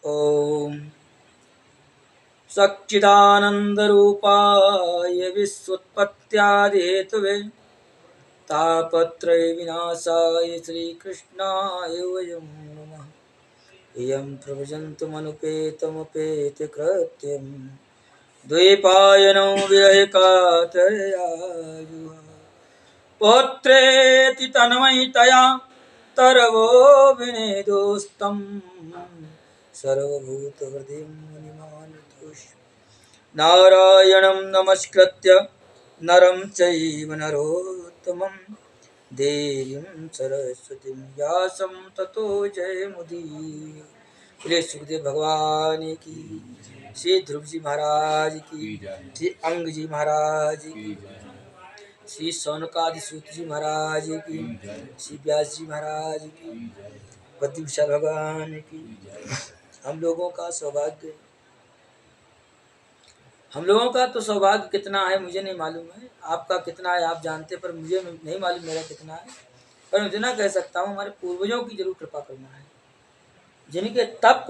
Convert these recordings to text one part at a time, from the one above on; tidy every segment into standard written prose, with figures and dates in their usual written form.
ओम सच्चिदानंदरूपाय विश्वोत्पत्त्यादिहेतुवे तापत्रय विनाशाय श्रीकृष्णाय वयं नमः। इयं प्रभजन्तमनुपेतमुपेतकृत्यं द्वैपायनो विरहकातयायुः पौत्रेति तन्मयतया तरवो विनेदोस्तं सर्वभूतहृदयं मुनिमानुतोष नारायणं नमस्कृत्य नरं चैव नरोत्तमं देवीं सरस्वतीं व्यासं ततो जयमुदीरये। बोले सुखदेव भगवान की, श्री ध्रुव जी महाराज की, श्री अंग जी महाराज की, श्री सौनकादि सूत जी महाराज की, श्री व्यास जी महाराज की, बद्री विशाल भगवान की। हम लोगों का सौभाग्य, हम लोगों का तो सौभाग्य कितना है मुझे नहीं मालूम है, आपका कितना है आप जानते, पर मुझे नहीं मालूम मेरा कितना है। पर मैं इतना कह सकता हूँ हमारे पूर्वजों की जरूर कृपा करना है, जिनके तप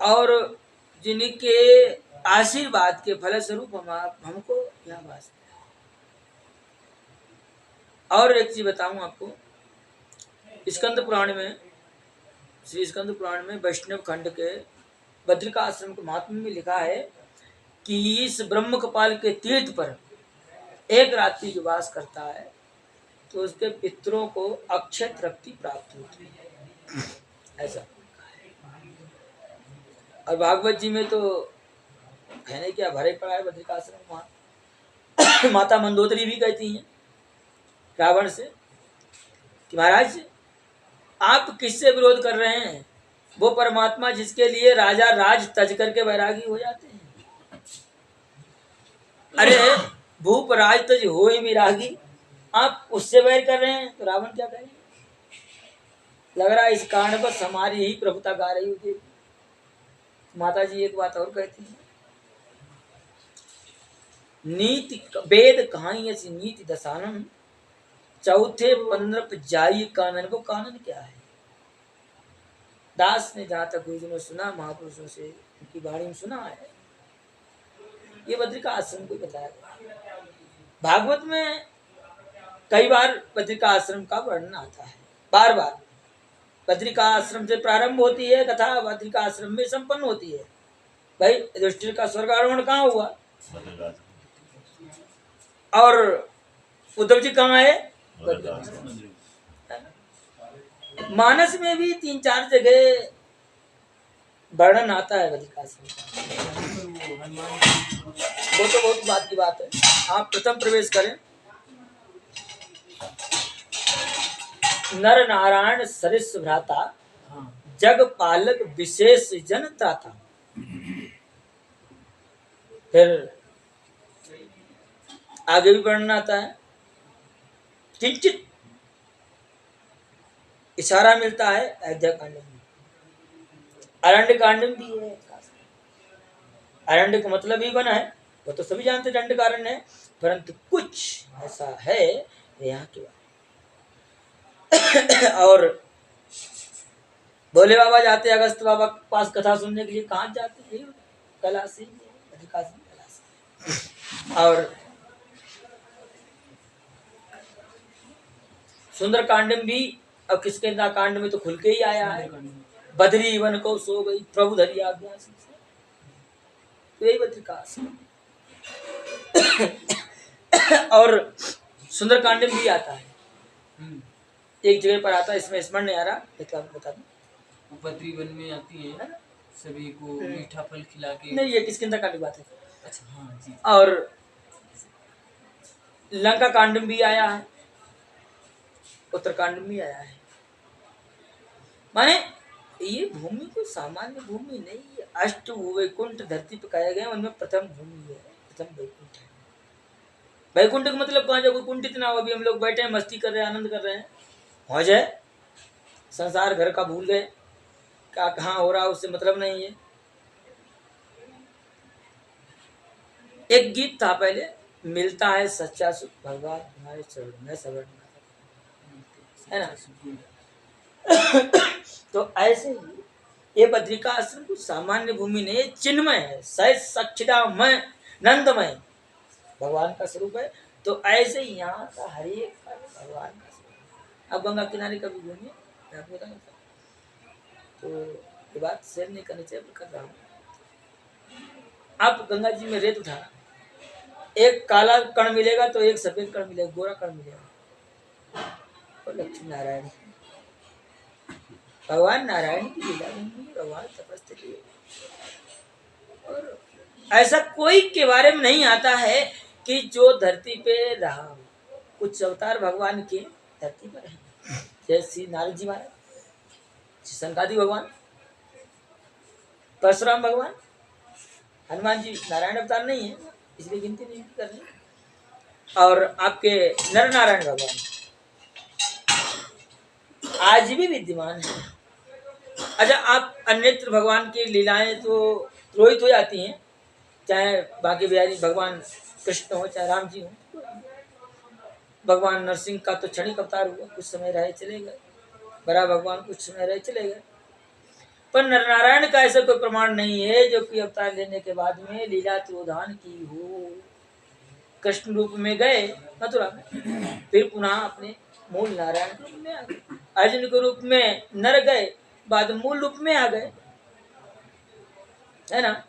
और जिनके आशीर्वाद के फलस्वरूप हमको यह वास। और एक चीज बताऊं आपको, स्कंद पुराण में, श्री स्कंद पुराण में वैष्णव खंड के बद्रिका आश्रम के महात्म्य में लिखा है कि इस ब्रह्म कपाल के तीर्थ पर एक रात्रि जो वास करता है तो उसके पितरों को अक्षय तृप्ति प्राप्त होती है, ऐसा। और भागवत जी में तो है नहीं क्या भरे पड़ा है बद्रिका आश्रम। वहां माता मंदोदरी भी कहती हैं रावण से कि महाराज आप किससे विरोध कर रहे हैं, वो परमात्मा जिसके लिए राजा राज तज करके वैरागी हो जाते हैं। अरे भूप राज तज हो ही विरागी, आप उससे वैर कर रहे हैं तो रावण क्या करें। लग रहा है इस कारण बस हमारी ही प्रभुता गा रही होती। माता जी एक बात और कहती है, नीति वेद कहानी ऐसी नीति दशानन चौथे पंद्रह जाई कानन। को कानन क्या है? दास ने जहां तक गुरुजनों सुना, महापुरुषों से उनकी वाणी में सुना है, ये बद्रिका आश्रम को बताया गया। भागवत में कई बार बद्रिका आश्रम का वर्णन आता है, बार बार। बद्रिका आश्रम से प्रारंभ होती है कथा, बद्रिका आश्रम में संपन्न होती है। भाई युधिष्ठिर का स्वर्गारोहण कहाँ हुआ और उद्धव जी कहाँ है? मानस में भी 3-4 जगह वर्णन आता है बद्रिका आश्रम। वो तो बहुत बात की बात है। आप प्रथम प्रवेश करें, नर नारायण सरिस भ्राता जग पालक विशेष जन त्राता। फिर आगे भी वर्णन आता है, किंचित इशारा मिलता है अयोध्या कांड में, अरण्य कांड में भी है। अरण्य का मतलब ही बना है, वो तो सभी जानते दंड का अरण्य है, परंतु कुछ ऐसा है यहाँ के और भोले बाबा जाते अगस्त बाबा के पास कथा सुनने के लिए, कहाँ जाते हैं? कैलाश। और सुंदर कांड में भी, अब किसके कांड में तो खुल के ही आया है, बद्री वन को सो गई प्रभु धरी आज्ञा से। तो यही बद्रिका और सुंदर कांड में भी आता है, एक जगह पर आता है, इसमें स्मरण नहीं आ रहा, बता दूं। बद्री वन में आती है, सभी को मीठा फल खिला के। नहीं, ये किसके अंदर कांड बात है। अच्छा हाँ जी। और लंका कांड में भी आया है, उत्तरकांड में भी आया है। माने ये भूमि कोई सामान्य भूमि नहीं है, अष्ट वैकुंठ धरती पे कहे गए, उनमें प्रथम भूमि है, प्रथम वैकुंठ है। वैकुंठ का मतलब कहाँ जाए, कोई कुंठित ना हो। अभी हम लोग बैठे हैं, मस्ती कर रहे हैं, आनंद कर रहे हैं, हो जाए संसार घर का भूल गए, क्या कहाँ हो रहा है उससे मतलब नहीं है। एक गीत था पहले, मिलता है सच्चा सुख भगवान तुम्हारे चरण में सवर्ण, है ना। तो ऐसे ही ये बद्रिका आश्रम कुछ सामान्य भूमि नहीं है, चिन्मय है, सहज सच्चिदामय नंदमय भगवान का स्वरूप है। तो ऐसे यहाँ का हर एक भगवान का स्वरूप। अब गंगा किनारे कभी घूमिए, मैं आपको बताऊँ तो ये बात शेयर नहीं करनी चाहिए, कर रहा हूँ। आप गंगा जी में रेत उठाना, एक काला कण मिलेगा तो एक सफेद कण मिलेगा, गोरा कण मिलेगा। और लक्ष्मी नारायण भगवान नारायण की लीला भूमि, भगवान तपस्या की। और ऐसा कोई के बारे में नहीं आता है कि जो धरती पे रहा हो। कुछ अवतार भगवान के धरती पर हैं, जैसे नारद जी महाराज, सनकादि भगवान, परशुराम भगवान, हनुमान जी नारायण अवतार नहीं है, इसलिए गिनती नहीं कर रहे। और आपके नर नारायण भगवान आज भी विद्यमान है। अच्छा, आप अन्यत्र भगवान की लीलाएं तो रोहित हो जाती हैं, चाहे बाकी बिहारी भगवान कृष्ण हो चाहे राम जी हो। भगवान नरसिंह का तो क्षणिक अवतार हुआ, कुछ समय रहे चले गए। बड़ा भगवान कुछ समय रहे चले गए। पर नरनारायण का ऐसा कोई प्रमाण नहीं है जो कि अवतार लेने के बाद में लीला त्रोधान की हो। कृष्ण रूप में गए मथुरा में, फिर पुनः अपने मूल नारायण रूप में आ गए। अर्जुन के रूप में नर गए, बाद मूल रूप में आ गए, है ना।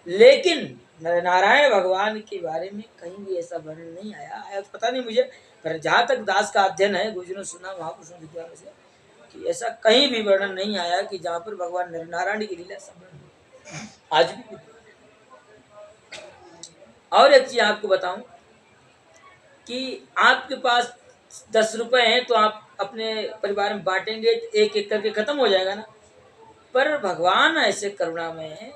लेकिन नारायण भगवान के बारे में कहीं भी ऐसा वर्णन नहीं आया तो पता नहीं मुझे, पर जहाँ तक दास का अध्ययन है, गुरुजी ने सुना महापुरुषों विद्वान से कि ऐसा कहीं भी वर्णन नहीं आया कि जहाँ पर भगवान नारायण की लीला संबंध आज भी। और एक चीज आपको बताऊं कि आपके पास 10 रुपए हैं तो आप अपने परिवार में बांटेंगे तो एक एक करके खत्म हो जाएगा ना। पर भगवान ऐसे करुणामय है,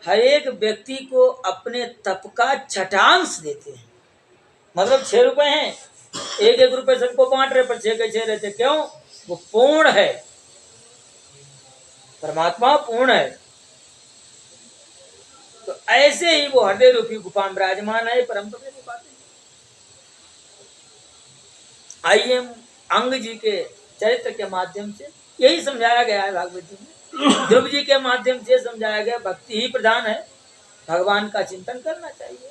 हर एक व्यक्ति को अपने तप का छठांश देते हैं। मतलब 6 रुपए हैं, एक एक रुपए सबको बांट रहे, पर 6 के 6 रहते। क्यों? वो पूर्ण है, परमात्मा पूर्ण है। तो ऐसे ही वो हृदय रूपी गुफा में विराजमान है, परम पद नहीं पाते। आइए अंग जी के चरित्र के माध्यम से यही समझाया गया है भागवत जी में। ध्रुव जी के माध्यम से समझाया गया भक्ति ही प्रधान है, भगवान का चिंतन करना चाहिए।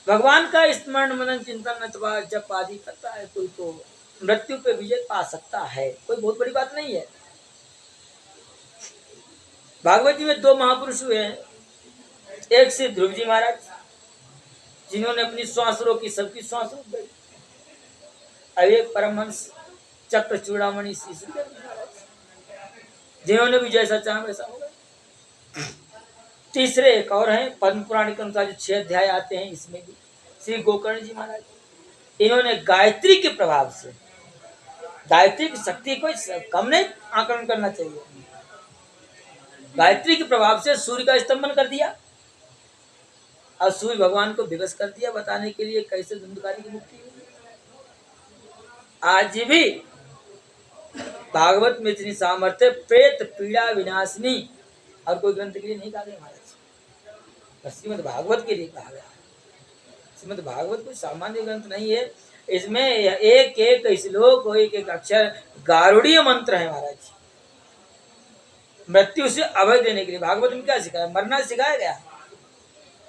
भगवान का स्मरण मनन चिंतन अथवा जप आदि करता है कोई तो मृत्यु पे विजय पा सकता है, कोई बहुत बड़ी बात नहीं है। भागवत जी में 2 महापुरुष हुए हैं, एक से ध्रुव जी महाराज जिन्होंने अपनी श्वास रोकी, सबकी श्वास रुक गई। अब एक परमहंस चक्र चूड़ामणि जिन्होंने भी जैसा चाहा वैसा होगा। तीसरे एक और हैं, पद्म पुराण के अनुसार जो 6 अध्याय आते हैं, इसमें भी श्री गोकर्ण जी महाराज, इन्होंने गायत्री के प्रभाव से, गायत्री की शक्ति को कम नहीं आकलन करना चाहिए, गायत्री के प्रभाव से सूर्य का स्तंभन कर दिया और सूर्य भगवान को विवश कर दिया, बताने के लिए कैसे धुंधकारी की मुक्ति हुई। आज भी भागवत में इतनी सामर्थ्य प्रेत पीड़ा विनाशिनी और कोई ग्रंथ के लिए नहीं कहा गया महाराज, श्रीमद् भागवत के लिए कहा गया। श्रीमद् भागवत कोई सामान्य ग्रंथ नहीं है, इसमें एक एक श्लोक, एक एक अक्षर गारुड़ीय मंत्र है महाराज। मृत्यु से अभय देने के लिए भागवत में क्या सिखाया? मरना सिखाया गया।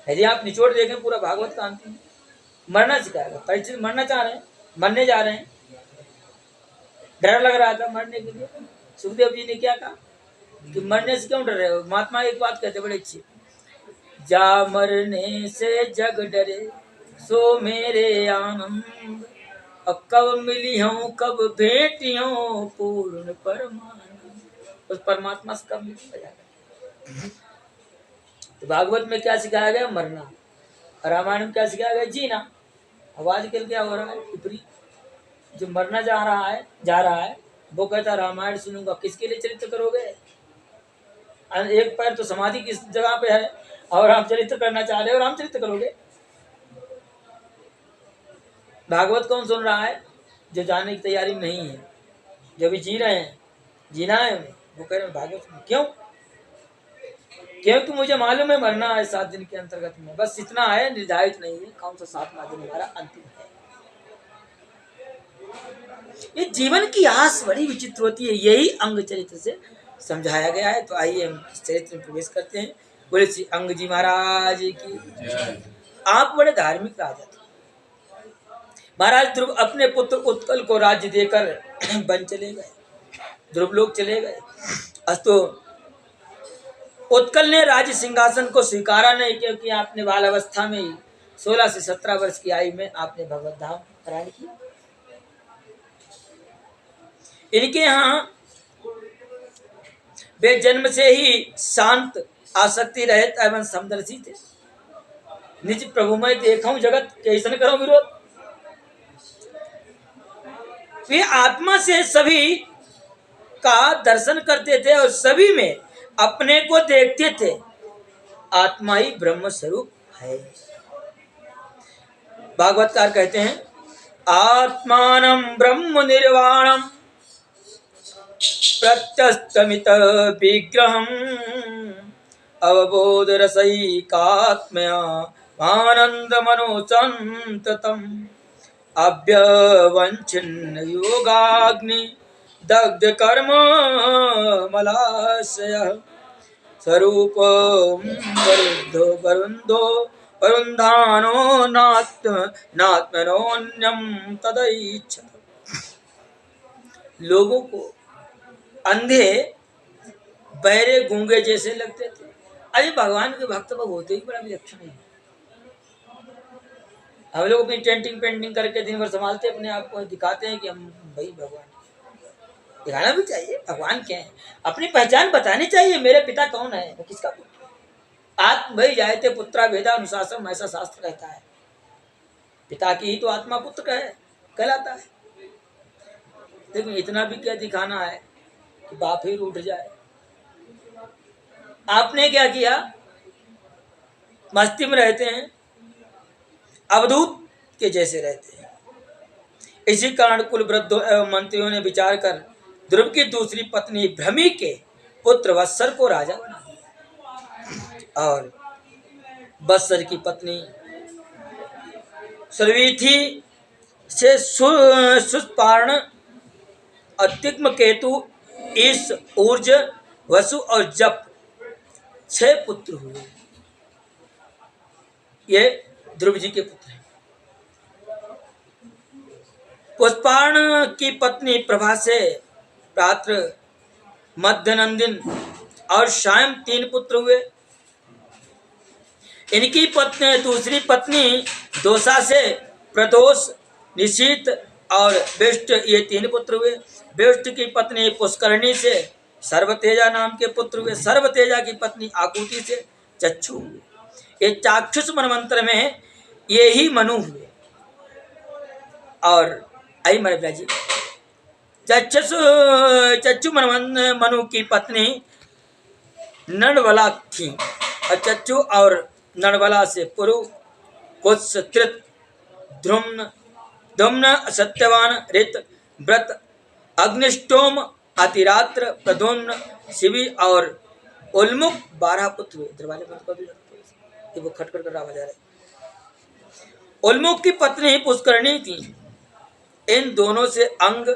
यदि आप निचोड़ देखें पूरा भागवत का अंतिम मरना सिखाया गया। परिचित मरना चाह रहे हैं, मरने जा रहे हैं, डर लग रहा था मरने के लिए। सुखदेव जी ने क्या कहा कि मरने से क्यों डर रहे हो? महात्मा एक बात कहते बड़े अच्छी, जा मरने से जग डरे सो मेरे आनंद, अब कब मिली हूँ कब भेटी हूँ पूर्ण परमानंद। उस परमात्मा से कब मिल। तो भागवत में क्या सिखाया गया? मरना। रामायण में क्या सिखाया गया? जीना। अब आजकल क्या हो रहा है? विपरीत। जो मरना जा रहा है वो कहता रामायण सुनूंगा। किसके लिए चरित्र करोगे? एक पैर तो समाधि किस जगह पे है और आप चरित्र करना चाह रहे हो, रामचरित्र करोगे। भागवत कौन सुन रहा है? जो जाने की तैयारी में नहीं है, जो भी जी रहे हैं, जीना है उन्हें, वो कह रहे हैं भागवत सुन। क्यों? क्योंकि मुझे मालूम है मरना है 7 दिन के अंतर्गत में, बस इतना है, निर्धारित नहीं है कौन सा 7वां दिन हमारा अंतिम है। ये जीवन की आस बड़ी विचित्र होती है, यही अंग चरित्र से समझाया गया है। तो आइए हम इस चरित्र में प्रवेश करते हैं। बोले श्री अंग जी महाराज की। आप बड़े धार्मिक राजा थे महाराज। ध्रुव अपने पुत्र उत्कल को राज्य देकर बन चले गए, ध्रुव लोग चले गए। अस्तु उत्कल ने राज्य सिंहासन को स्वीकारा नहीं, क्योंकि आपने बाल अवस्था में ही 16 से 17 वर्ष की आयु में आपने भगवत धाम प्राण किया। इनके यहाँ वे जन्म से ही शांत, आसक्ति रहित एवं समदर्शी थे। निज प्रभु में देखूं जगत कैसन करो विरोध। वे आत्मा से सभी का दर्शन करते थे और सभी में अपने को देखते थे। आत्मा ही ब्रह्म स्वरूप है। भागवतकार कहते हैं आत्मानं ब्रह्म निर्वाणम प्रत्यस्तमित विग्रहम अवबोध रसैकात्मया आनंद मनोचंततम अव्यवंचिन्न योगाग्नि दग्ध कर्म मलाशय स्वरूप वरुद्धो वरुंधो वरुंधानो नात्मनोन्यम तदैच्छत। लोगों को अंधे बहरे गूंगे जैसे लगते थे। अरे भगवान के भक्त को होते ही बड़ा विलक्षण है। हम लोग अपनी पेंटिंग करके दिन भर संभालते अपने आप को, दिखाते हैं कि हम भाई भगवान। दिखाना भी चाहिए भगवान क्या है, अपनी पहचान बतानी चाहिए। मेरे पिता कौन है, मैं किसका पुत्र। आत्म भई जायते पुत्रा वेदा अनुशासन, ऐसा शास्त्र कहता है। पिता की ही तो आत्मा पुत्र है कहलाता है। लेकिन इतना भी क्या दिखाना है कि बाप ही रूठ जाए। आपने क्या किया, मस्ती में रहते हैं, अवधूत के जैसे रहते हैं। इसी कारण कुल वृद्धों एवं मंत्रियों ने विचार कर ध्रुव की दूसरी पत्नी भ्रमी के पुत्र वत्सर को राजा बना दिया और वत्सर की पत्नी सर्वीथी से सुस्पार्ण, अतिग्म केतु, ईश, ऊर्ज, वसु और जप 6 पुत्र हुए। ये ध्रुव जी के पुत्र हैं। पुष्पार्ण की पत्नी प्रभा से प्रात्र, मध्यनंदिन और शायम 3 पुत्र हुए। इनकी पत्नी दूसरी पत्नी दोषा से प्रदोष, निशीत और विष्ट, ये 3 पुत्र हुए। विष्ट की पत्नी पुष्करणी से सर्वतेजा नाम के पुत्र हुए। सर्वतेजा की पत्नी आकुति से चक्षु हुए। ये चाक्षुष मनवंतर में ये ही मनु हुए। और आई मरे जी चक्षु मनु की पत्नी नड़वला थी। चक्षु और नड़वला से पुरु, कुत्स, त्रित, धुम्न, सत्यवान, रित, व्रत, अग्निष्टोम, अतिरात्र, प्रद्युम्न, शिवी और उल्मुख 12 पुत्र हुए। दरवाजे बंद कर दो, वो खटखट कर आवाज आ रहा है। उल्मुख की पत्नी पुष्करणी थी। इन दोनों से अंग,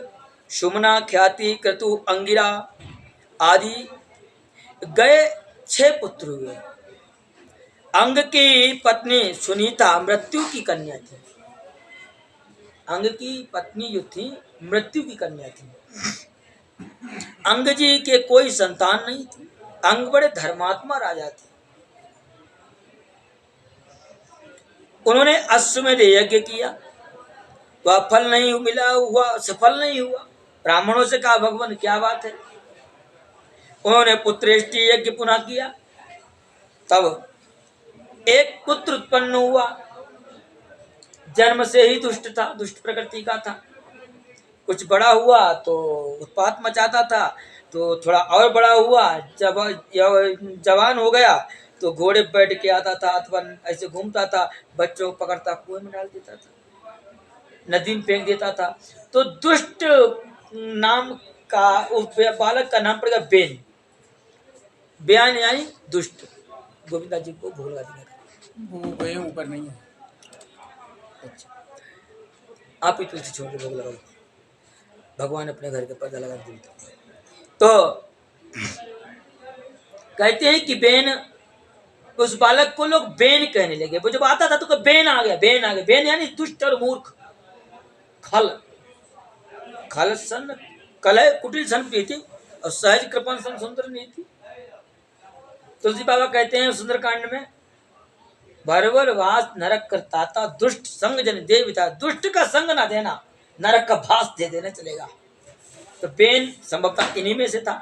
शुमना, ख्याति, क्रतु, अंगिरा आदि गए 6 पुत्र हुए। अंग की पत्नी सुनीता मृत्यु की कन्या थी। अंग की पत्नी जो थी मृत्यु की कन्या थी। अंग जी के कोई संतान नहीं थी। अंग बड़े धर्मात्मा राजा थे। उन्होंने अश्वमेध यज्ञ किया, वह फल नहीं मिला, हुआ सफल नहीं हुआ। ब्राह्मणों से कहा भगवान क्या बात है। उन्होंने पुत्रेष्टि यज्ञ पुनः किया, तब एक पुत्र उत्पन्न हुआ। जन्म से ही दुष्ट था, दुष्ट प्रकृति का था। कुछ बड़ा हुआ तो उत्पात मचाता था, तो थोड़ा और बड़ा हुआ, जब जवान हो गया तो घोड़े बैठ के आता था अथवा ऐसे घूमता था, बच्चों को पकड़ता कुएं में डाल देता था, नदी में फेंक देता था। तो दुष्ट नाम का उस बालक का नाम पड़ेगा बेन। बयान यानी दुष्ट। गोविंदा जी को भूल देने का, वो गए ऊपर नहीं है। अच्छा आप ही तुलसी छोड़ के भोग लगाओ। भगवान अपने घर के पर्दा लगा देते। तो कहते हैं कि बेन, उस बालक को लोग बेन कहने लगे। वो जब आता था तो बेन आ गया, बेन आ गया। बेन यानी दुष्ट और मूर्ख। खल, खल सन कलय कुटिल सन प्रीति और सहज कृपण सन सुंदर नीति। तुलसी बाबा कहते हैं सुंदरकांड में, भरवर वास नरक करता दुष्ट संग जन देविता। दुष्ट का संग ना देना, नरक का भास दे देना चलेगा। तो बेन संभवतः इन्हीं में से था।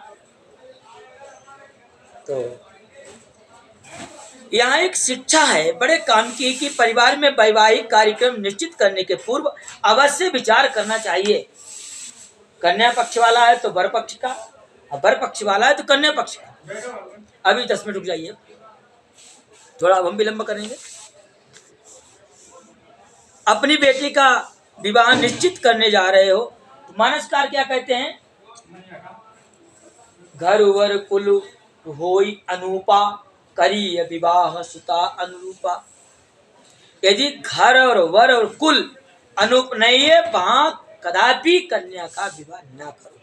तो यहाँ एक शिक्षा है बड़े काम की कि परिवार में वैवाहिक कार्यक्रम निश्चित करने के पूर्व अवश्य विचार करना चाहिए। कन्या पक्ष वाला है तो वर पक्ष का, और वर पक्ष वाला है तो कन्या पक्ष का। अभी 10 मिनट रुक जाइए, थोड़ा हम विलंब करेंगे। अपनी बेटी का विवाह निश्चित करने जा रहे हो तो मानसकार क्या कहते हैं? घर वर कुल होई अनूपा, करी विवाह सुता अनुरूपा। यदि घर और वर और कुल अनूप नहीं है, वहां कदापि कन्या का विवाह न करो,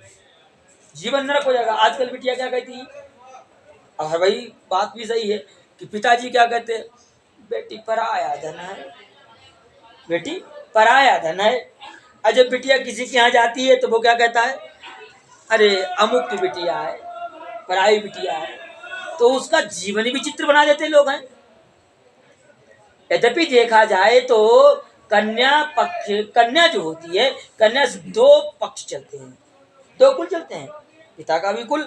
जीवन नरक हो जाएगा। आजकल बिटिया क्या कहती है, और वही बात भी सही है कि पिताजी क्या कहते हैं, बेटी पराया धन है, बेटी पराया धन है। और जब बिटिया किसी के यहाँ जाती है तो वो क्या कहता है, अरे अमुक की बिटिया है, पराई बिटिया है। तो उसका जीवन ही विचित्र बना देते लोग हैं। यद्यपि देखा जाए तो कन्या पक्ष, कन्या जो होती है, कन्या से 2 पक्ष चलते हैं, 2 कुल चलते हैं, पिता का भी कुल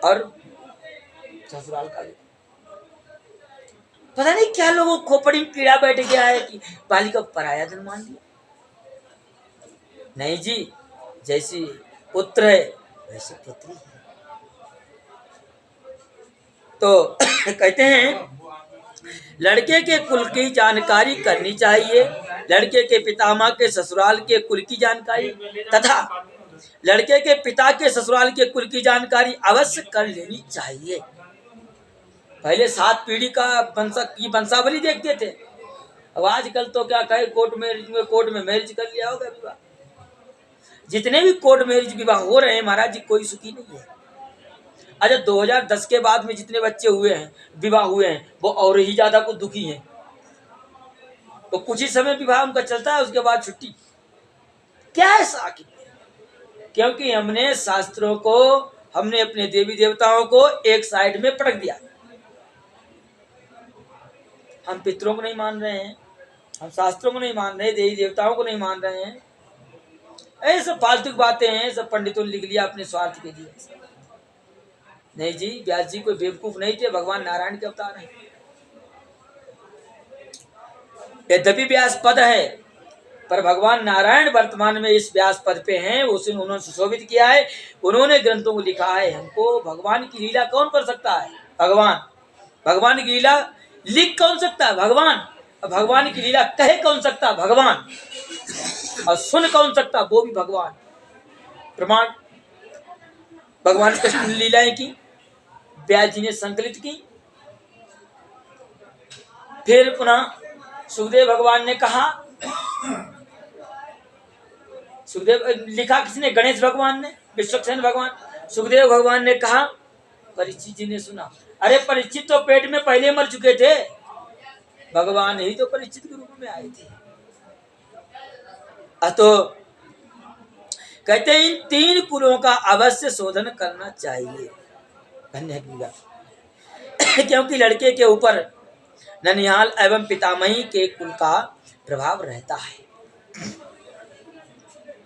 और ससुराल का भी। पता नहीं क्या लोगों को खोपड़ी में कीड़ा बैठ गया है कि बालिका पराया धन मान लिया। नहीं जी, जैसी पुत्र है वैसे पुत्री है। तो कहते हैं लड़के के कुल की जानकारी करनी चाहिए, लड़के के पितामह के ससुराल के कुल की जानकारी तथा लड़के के पिता के ससुराल के कुल की जानकारी अवश्य कर लेनी चाहिए। पहले 7 पीढ़ी का वंशावली देखते थे, अब आजकल तो क्या कहे, कोर्ट में मैरिज कर लिया होगा विवाह। जितने भी कोर्ट मैरिज विवाह हो रहे हैं महाराज जी, कोई सुखी नहीं है। अच्छा, 2010 के बाद में जितने बच्चे हुए हैं, विवाह हुए हैं, वो और ही ज्यादा कुछ दुखी हैं। तो कुछ ही समय विवाह उनका चलता है, उसके बाद छुट्टी। क्या है आखिर? क्योंकि हमने शास्त्रों को, हमने अपने देवी देवताओं को एक साइड में पटक दिया। हम पितरों को नहीं मान रहे हैं, हम शास्त्रों को नहीं मान रहे, देवी देवताओं को नहीं मान रहे हैं। ऐसे फालतू बातें हैं, सब पंडितों ने लिख लिया अपने स्वार्थ के लिए। नहीं जी, व्यास जी कोई बेवकूफ नहीं थे, भगवान नारायण के अवतार हैं। यद्यपि व्यास पद है, पर भगवान नारायण वर्तमान में इस व्यास पद पे हैं, उसे उन्होंने सुशोभित किया है, उन्होंने ग्रंथों को लिखा है। हमको भगवान की लीला कौन कर सकता है? भगवान। भगवान की लीला लिख कौन सकता है? भगवान। भगवान की लीला कहे कौन सकता है? भगवान। और सुन कौन सकता? वो भी भगवान। प्रमाण भगवान कृष्ण ने लीलाएं की, व्यास जी ने संकलित की। फिर पुनः सुखदेव भगवान ने कहा, सुखदेव लिखा किसने? गणेश भगवान ने, विश्वक्सेन भगवान। सुखदेव भगवान ने कहा, परीक्षित जी ने सुना। अरे परीक्षित तो पेट में पहले मर चुके थे, भगवान ही तो परीक्षित के रूप में आए थे। तो कहते हैं इन 3 कुलों का अवश्य शोधन करना चाहिए कन्या की बात। क्योंकि लड़के के ऊपर ननिहाल एवं पितामही के कुल का प्रभाव रहता है।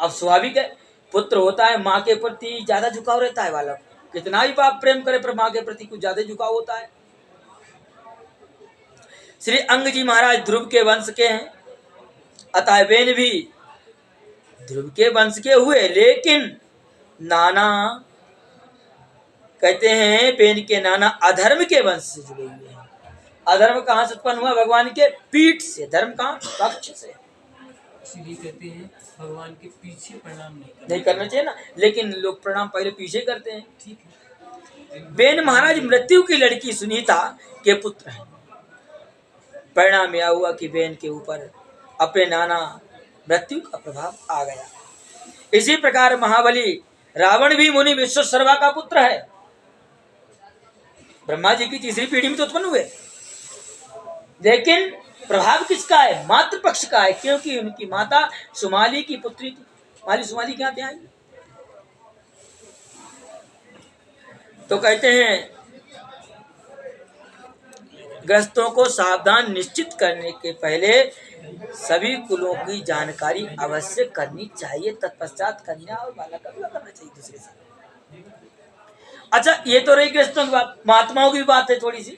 अब स्वाभाविक है, पुत्र होता है, माँ के प्रति ज्यादा झुकाव रहता है। बालक कितना ही बाप प्रेम करे, पर माँ के प्रति कुछ ज्यादा झुकाव होता है। श्री अंग जी महाराज ध्रुव के वंश के हैं, अतः बेन भी ध्रुव के वंश के हुए, लेकिन नाना कहते हैं बेन के नाना अधर्म के वंश से जुड़े हुए हैं। अधर्म कहाँ से उत्पन्न हुआ? भगवान के पीठ से। धर्म कहाँ? पक्ष से। इसलिए कहते हैं भगवान के पीछे प्रणाम नहीं करना चाहिए ना, लेकिन लोग प्रणाम पहले पीछे करते हैं। ठीक है। बेन महाराज मृत्यु की लड़की सुनीता के पुत्र हैं। परिणाम यह हुआ कि बेन के ऊपर अपने नाना मृत्यु का प्रभाव आ गया। इसी प्रकार महाबली रावण भी मुनि विश्वशर्मा का पुत्र है, ब्रह्मा जी की तीसरी पीढ़ी में तो उत्पन्न हुए, लेकिन प्रभाव किसका है? मातृ पक्ष का है, क्योंकि उनकी माता सुमाली की पुत्री थी। माली सुमाली क्या थे आई? तो कहते हैं ग्रस्तों को सावधान निश्चित करने के पहले सभी कुलों की जानकारी अवश्य करनी चाहिए, तत्पश्चात कन्या और बालक का विवाह करना चाहिए दूसरे से। अच्छा, ये तो रही ग्रस्तों की बात। महात्माओं की बात है थोड़ी सी,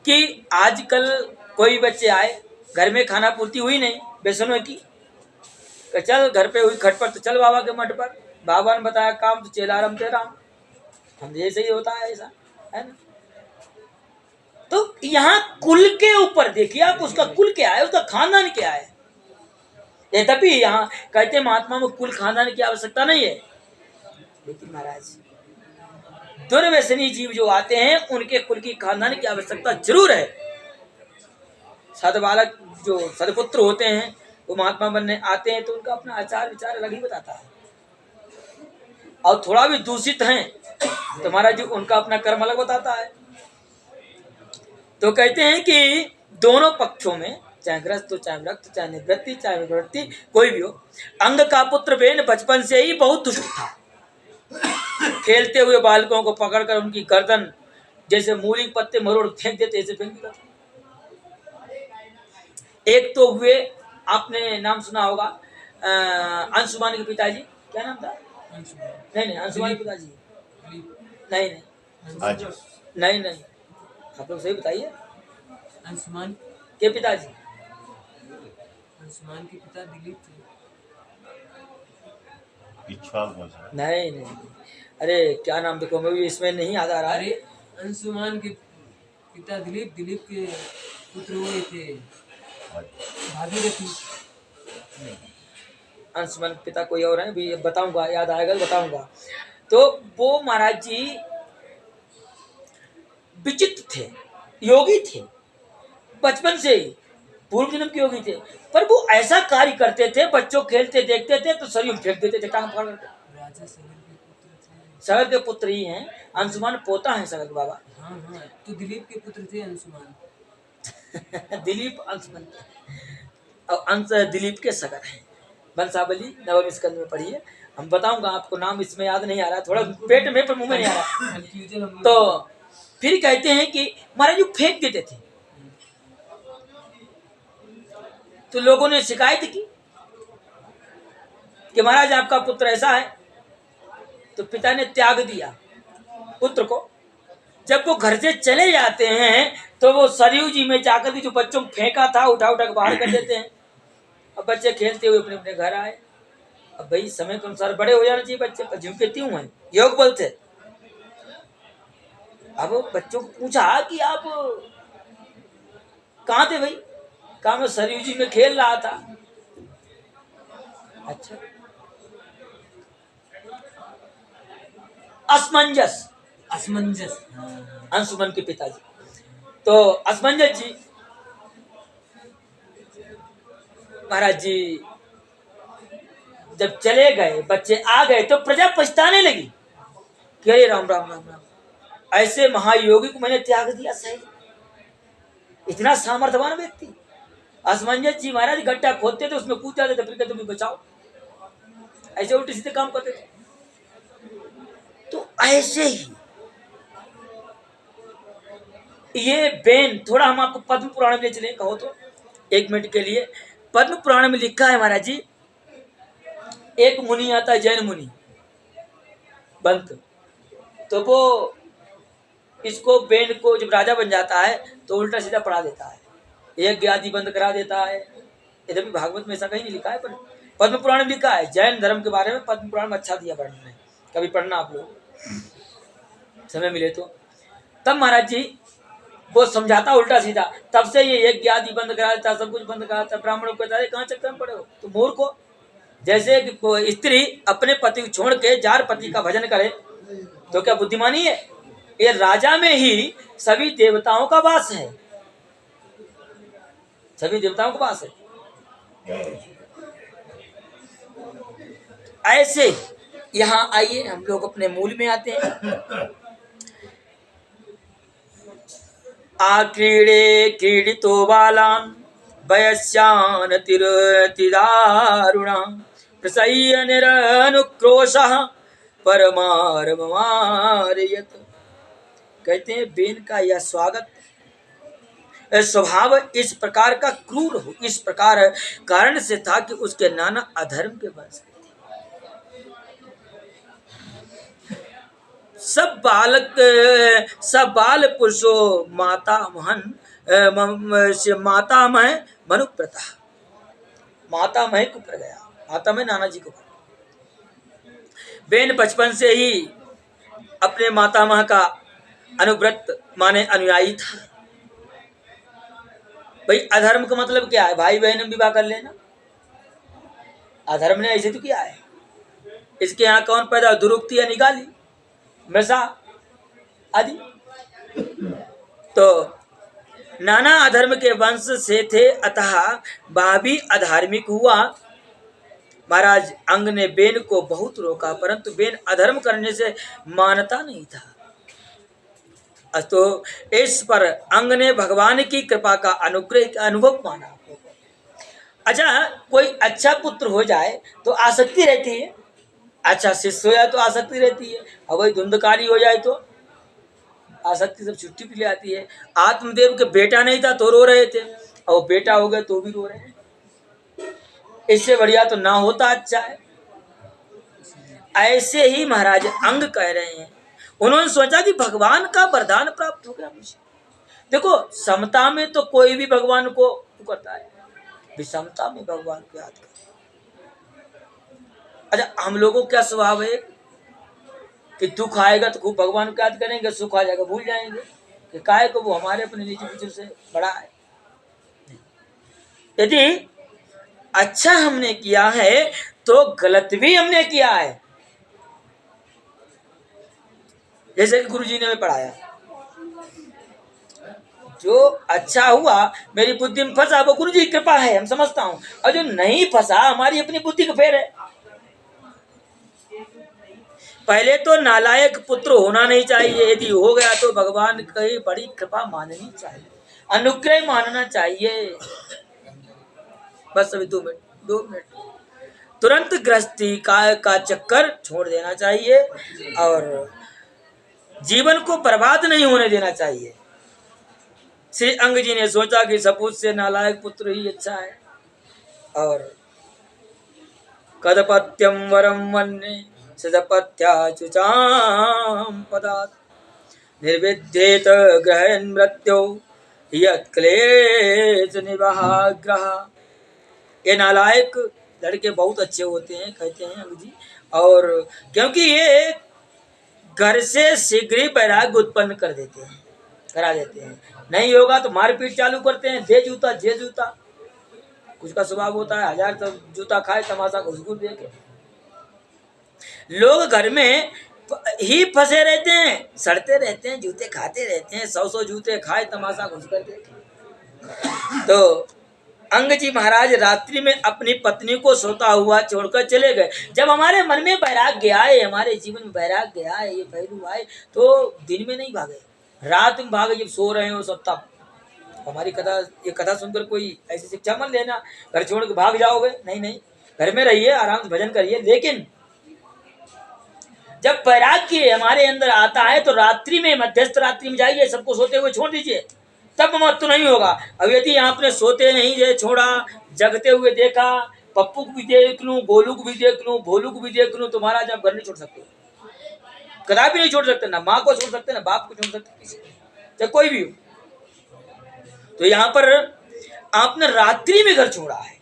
कि आजकल कोई बच्चे आए, घर में खाना पूर्ति हुई नहीं बेसनों की, चल घर पे हुई खटपट तो चल बाबा के मठ पर, बाबा ने बताया काम तो चेला राम ते राम, हम जैसे ही होता है ऐसा, है ना। तो यहाँ कुल के ऊपर देखिए आप, उसका कुल क्या है, उसका खानदान क्या है। यद्यपि यहाँ कहते महात्मा में कुल खानदान की आवश्यकता नहीं है, लेकिन महाराज दुर्व्यसनी जीव जो आते हैं उनके कुल की खानदान की आवश्यकता जरूर है। सद बालक जो सदपुत्र होते हैं वो महात्मा बनने आते हैं तो उनका अपना आचार विचार अलग ही बताता है, और थोड़ा भी दूषित हैं तो महाराज जी उनका अपना कर्म अलग बताता है। तो कहते हैं कि दोनों पक्षों में, चाहे ग्रस्त हो, चाहे विरक्त, चाहे निवृत्ति, चाहे विवृत्ति, कोई भी हो, अंग का पुत्र बेन बचपन से ही बहुत दुष्ट था। खेलते हुए बालकों को पकड़कर उनकी गर्दन जैसे मूली पत्ते मरोड़ फेंक देते, ऐसे फेंक देता। एक तो हुए, आपने नाम सुना होगा अंशुमान के पिताजी, क्या नाम था? नहीं अंशुमान के पिताजी नहीं नहीं, आप लोग सही बताइए। अंशुमान के पिताजी, अंशुमान के पिता दिलीप थे। नहीं, अरे क्या नाम, देखो मैं भी इसमें नहीं याद आ रहा है। अरे अंशुमान के पिता दिलीप, दिलीप के पुत्र हुए थे भागीरथी। अंशुमान के पिता कोई और है, भी बताऊंगा, याद आएगा तो बताऊंगा। तो वो महाराज जी विचित्र थे, योगी थे, बचपन से ही पूर्व जन्म के योगी थे, पर वो ऐसा कार्य करते थे, बच्चों खेलते देखते थे तो शरीर फेंक देते थे, टांग फाड़ करके। राजा सगर के पुत्र थे। सगर के पुत्र ही हैं, अंशुमान पोता है सगर बाबा। हाँ, तो दिलीप के पुत्र थे अंशुमान। दिलीप अंशुमान और अंश दिलीप के सगर हैं। वंशावली नवम स्कंद में पढ़िए, हम बताऊंगा आपको, नाम इसमें याद नहीं आ रहा, थोड़ा पेट में पर मुंह में नहीं आ रहा। तो फिर कहते हैं कि महाराज जी फेंक देते थे, तो लोगों ने शिकायत की कि महाराज आपका पुत्र ऐसा है, तो पिता ने त्याग दिया पुत्र को। जब वो घर से चले जाते हैं तो वो सरयू जी में जाकर के जो बच्चों को फेंका था उठा के बाहर कर देते हैं। अब बच्चे खेलते हुए अपने अपने घर आए। अब भाई समय के अनुसार बड़े हो जाना चाहिए बच्चे, पर झुमके क्यों हैं, योग बल थे। अब बच्चों को पूछा कि आप कहाँ थे भाई, कहा मैं सरयू जी में खेल रहा था। अच्छा, असमंजस अंशुमन के पिताजी, तो असमंजस जी महाराज जी जब चले गए, बच्चे आ गए तो प्रजा पछताने लगी कि अरे राम राम राम राम, ऐसे महायोगी को मैंने त्याग दिया, सही इतना सामर्थ्यवान व्यक्ति। असमंजस जी महाराज गड्ढा खोदते थे, उसमें कूद जाते थे, फिर कहते बचाओ, ऐसे उल्टे सीधे काम करते थे। तो ऐसे ही ये बेन, थोड़ा हम आपको पद्म पुराण में ले चले, कहो तो 1 मिनट के लिए। पद्म पुराण में लिखा है महाराज जी, एक मुनि आता है, जैन मुनि बंत, तो वो इसको बेन को जब राजा बन जाता है तो उल्टा सीधा पढ़ा देता है, यज्ञ आदि बंद करा देता है। इधर भी भागवत में ऐसा कहीं नहीं लिखा है, पर पद्म पुराण में लिखा है। जैन धर्म के बारे में पद्म पुराण में अच्छा दिया वर्णन है, कभी पढ़ना आप लोग समय मिले तो। तब महाराज जी वो समझाता उल्टा सीधा, तब से ये यज्ञ आदि बंद करा देता, सब कुछ बंद करा देता। ब्राह्मणों को कहता है कहाँ चक्कर में पड़े हो, तो मूर्ख को, जैसे कि स्त्री अपने पति को छोड़ के जार पति का भजन करे तो क्या बुद्धिमानी है। ये राजा में ही सभी देवताओं का वास है, सभी देवताओं का वास है। ऐसे यहाँ आइए, हम लोग अपने मूल में आते हैं। आक्रीडे क्रीडितो बालान् वयस्यान् तिरतिदारुणां प्रसह्य निरनुक्रोशः परमारममारयत्। कहते हैं बेन का यह स्वागत स्वभाव इस प्रकार का क्रूर हो, इस प्रकार कारण से था कि उसके नाना अधर्म के वंश सब बाल पुरुषो माता महन माता मह मनुप्रता, माता मह को पर गया, माता मह नाना जी को पर। बेन बचपन से ही अपने माता मह का अनुव्रत माने अनुयायी था। भाई अधर्म का मतलब क्या है? भाई बहन में विवाह कर लेना, अधर्म ने ऐसे तो किया है। इसके यहाँ कौन पैदा? दुरुक्ति या निकाली मृषा आदि। तो नाना अधर्म के वंश से थे, अतः वह भी अधार्मिक हुआ। महाराज अंग ने बेन को बहुत रोका, परंतु बेन अधर्म करने से मानता नहीं था। तो इस पर अंग ने भगवान की कृपा का अनुग्रह का अनुभव माना। अच्छा, कोई अच्छा पुत्र हो जाए तो आसक्ति रहती है, अच्छा शिष्य हो जाए तो आसक्ति रहती है, और वही धुंधकारी हो जाए तो आसक्ति सब छुट्टी भी ले आती है। आत्मदेव के बेटा नहीं था तो रो रहे थे, और बेटा हो गए तो भी रो रहे हैं। इससे बढ़िया तो ना होता अच्छा है। ऐसे ही महाराज अंग कह रहे हैं, उन्होंने सोचा कि भगवान का वरदान प्राप्त हो गया मुझे। देखो समता में तो कोई भी भगवान को पुकारता है, विषमता में भगवान को याद कर। अच्छा, हम लोगों का क्या स्वभाव है कि दुख आएगा तो खूब भगवान को याद करेंगे, सुख आ जाएगा भूल जाएंगे कि काहे को वो हमारे अपने निजी बुजुर्ग से बड़ा है। यदि अच्छा हमने किया है तो गलत भी हमने किया है। जैसे कि गुरुजी ने हमें पढ़ाया, जो अच्छा हुआ मेरी बुद्धि में फंसा वो गुरुजी की कृपा है, हम समझता हूँ, और जो नहीं फंसा हमारी अपनी बुद्धि का फेर है। पहले तो नालायक पुत्र होना नहीं चाहिए, यदि हो गया तो भगवान की बड़ी कृपा माननी चाहिए, अनुग्रह मानना चाहिए। बस अभी 2 मिनट तुरंत गृहस्थी का चक्कर छोड़ देना चाहिए और जीवन को बर्बाद नहीं होने देना चाहिए। श्री अंग जी ने सोचा कि सपूत से नालायक पुत्र ही अच्छा है, और कदपत्यम वरम वन्ने सदपत्याचुचाम पदात् निर्विद्येत ग्रहण मृत्यो यत्क्लेश निवाग्रह। ये नालायक लड़के बहुत अच्छे होते हैं, कहते हैं अंग जी, और क्योंकि ये घर से शीघ्र ही वैराग्य उत्पन्न कर देते हैं, करा देते हैं। नहीं होगा तो मारपीट चालू करते हैं, दे जूता जे जूता। कुछ का स्वभाव होता है 1000 जूता खाए तमाशा घुसघुस देखे। लोग घर में ही फंसे रहते हैं, सड़ते रहते हैं, जूते खाते रहते हैं, 100 जूते खाए तमाशा घुस कर देखे। तो अंग जी महाराज रात्रि में अपनी पत्नी को सोता हुआ छोड़कर चले गए। जब हमारे मन में वैराग्य आए, हमारे जीवन में वैराग्य आए, ये पहलू आए, तो दिन में नहीं भागे, रात में भागे। जब सो रहे हो सब तब हमारी कथा, ये कथा सुनकर कोई ऐसी शिक्षा मत लेना घर छोड़ के भाग जाओगे, नहीं नहीं, घर में रहिए, आराम से भजन करिए। लेकिन जब वैराग्य हमारे अंदर आता है तो रात्रि में, मध्यस्थ रात्रि में जाइए, सबको सोते हुए छोड़ दीजिए, तब मत तो नहीं होगा। अब यदि आपने सोते नहीं दे छोड़ा, जगते हुए देखा, पप्पू को भी देख लूं, गोलू को भी देख लूं, भोलू को भी देख लूं, तो महाराज आप घर नहीं छोड़ सकते, कदापि नहीं छोड़ सकते। ना माँ को छोड़ सकते, ना बाप को छोड़ सकते, किसी चाहे कोई भी हो। तो यहाँ पर आपने रात्रि में घर छोड़ा है,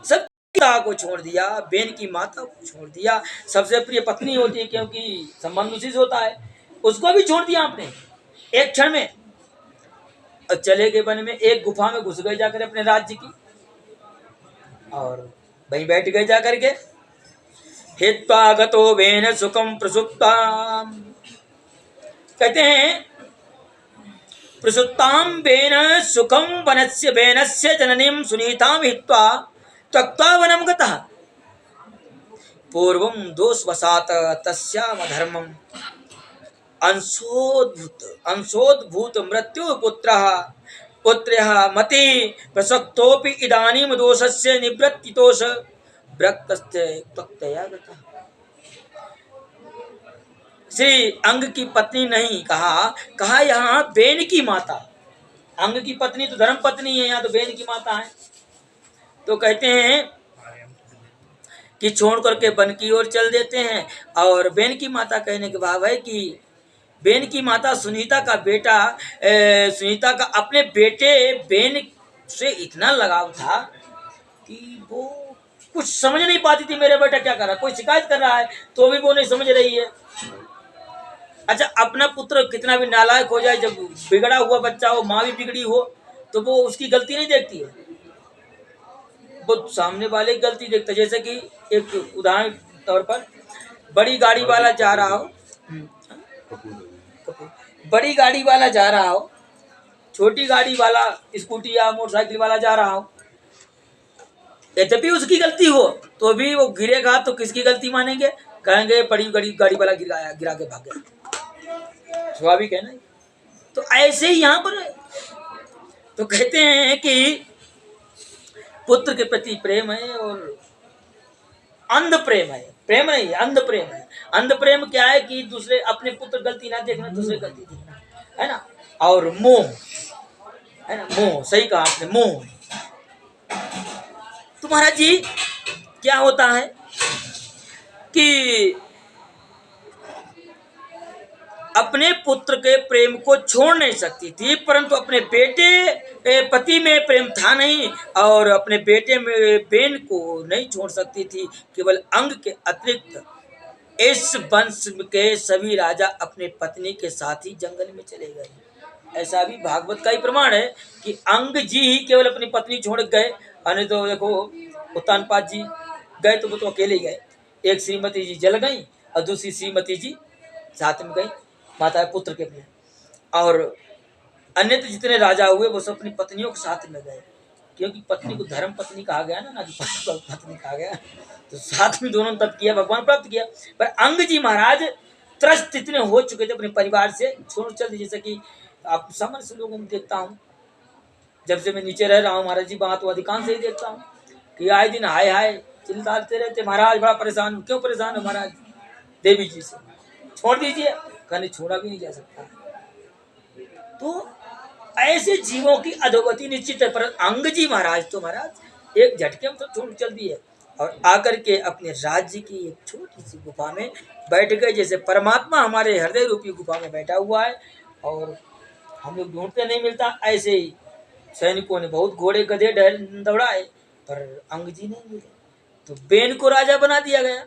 सब पिता को छोड़ दिया, बेन की माता को छोड़ दिया, सबसे प्रिय पत्नी होती है क्योंकि संबंध उसी से होता है, उसको भी छोड़ दिया आपने एक क्षण में। और चले गए वन में, एक गुफा में घुस गए जाकर अपने राज्य की, और वहीं बैठ गए जाकर के। हित्वा गतो बेन सुखम प्रसुप्ताम, कहते हैं प्रसुप्ताम बेन सुखम वनस्य बेनस्य जननीम सुनीताम हित्वा त्यक्त्वा वनम गतः। पूर्वं दोषवशात् तस्याम धर्मम् अंशोद्भूत मृत्यु पुत्रः मति प्रसक्तोपि इदानीं दोषस्य निवृत्तितोष ब्रक्तस्य त्वक्तया गतः। श्री अंग की पत्नी नहीं कहा यहाँ बेन की माता। अंग की पत्नी तो धर्म पत्नी है, यहाँ तो बेन की माता है। तो कहते हैं कि छोड़ करके वन की ओर चल देते हैं। और बेन की माता कहने के भाव है कि बेन की माता सुनीता का बेटा सुनीता का अपने बेटे बेन से इतना लगाव था कि वो कुछ समझ नहीं पाती थी मेरा बेटा क्या कर रहा है। कोई शिकायत कर रहा है तो भी वो नहीं समझ रही है। अच्छा, अपना पुत्र कितना भी नालायक हो जाए, जब बिगड़ा हुआ बच्चा हो, माँ भी बिगड़ी हो, तो वो उसकी गलती नहीं देखती है, वो सामने वाले की गलती देखता है। जैसे कि एक उदाहरण तौर पर बड़ी गाड़ी वाला जा रहा हो, बड़ी गाड़ी वाला जा रहा हो, छोटी गाड़ी वाला स्कूटी या मोटरसाइकिल वाला जा रहा हो, यद्यपि उसकी गलती हो तो भी वो गिरेगा तो किसकी गलती मानेंगे? कहेंगे बड़ी गाड़ी वाला गिरा के भाग गया। स्वाभाविक है ना। तो ऐसे ही यहाँ पर तो कहते हैं कि पुत्र के प्रति प्रेम है और अंध प्रेम है, प्रेम नहीं है, अंध प्रेम है। अंध प्रेम क्या है कि दूसरे अपने पुत्र गलती ना देखना, दूसरे गलती देखना, है ना। और मोह है ना, मोह, सही कहा आपने, मोह। तो महाराज जी क्या होता है कि अपने पुत्र के प्रेम को छोड़ नहीं सकती थी, परंतु अपने बेटे पति में प्रेम था नहीं और अपने बेटे में बेन को नहीं छोड़ सकती थी। केवल अंग के अतिरिक्त इस वंश के सभी राजा अपने पत्नी के साथ ही जंगल में चले गए। ऐसा भी भागवत का ही प्रमाण है कि अंग जी ही केवल अपनी पत्नी छोड़ गए, अन्य तो देखो उत्तानपाद जी गए तो वो तो अकेले गए। एक श्रीमती जी जल गई और दूसरी श्रीमती जी साथ में गई, माता पुत्र के लिए। और अन्य जितने राजा हुए वो सब अपनी पत्नियों के साथ में गए, क्योंकि पत्नी को धर्म पत्नी कहा गया ना कि पत्नी कहा गया। तो साथ में दोनों तब किया, भगवान प्राप्त किया। पर अंग जी महाराज त्रस्त इतने हो चुके थे अपने परिवार से, छोड़ चल। जैसे कि आप सामान्य से लोगों में देखता हूँ, जब से मैं नीचे रह रहा हूँ महाराज जी, बात तो अधिकांश ही देखता हूँ कि आए दिन हाय हाय चिल्लाते रहते, महाराज बड़ा परेशान हूँ। क्यों परेशान है महाराज? देवी जी से। छोड़ दीजिए, कहने छोड़ा भी नहीं जा सकता। तो ऐसे जीवों की अधोगति निश्चित है। पर अंग जी महाराज तो महाराज एक झटके में तो छोड़ चल दिए और आकर के अपने राज्य की एक छोटी सी गुफा में बैठ गए। जैसे परमात्मा हमारे हृदय रूपी गुफा में बैठा हुआ है और हम लोग ढूंढते नहीं मिलता, ऐसे ही सैनिकों ने बहुत घोड़े गधे दौड़ाए पर अंग जी नहीं मिले। तो बेन को राजा बना दिया गया।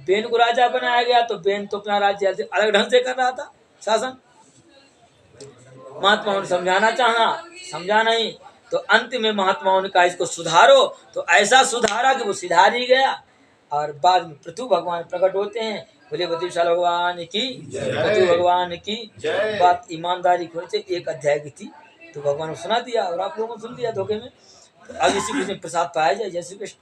बेन को राजा बनाया गया तो बेन तो अपना राज्य अलग ढंग से कर रहा था शासन। महात्माओं ने समझाना चाहा, समझा नहीं, तो अंत में महात्माओं ने कहा इसको सुधारो, तो ऐसा सुधारा कि वो सुधार ही गया। और बाद में पृथु भगवान प्रकट होते हैं। बोले बद्रीशाला भगवान की, पृथु भगवान की। बात ईमानदारी की एक अध्याय की थी तो भगवान ने सुना दिया और आप लोगों ने सुन लिया धोखे में। तो अब इसी कृष्ण प्रसाद पाया जाए। जय श्री कृष्ण।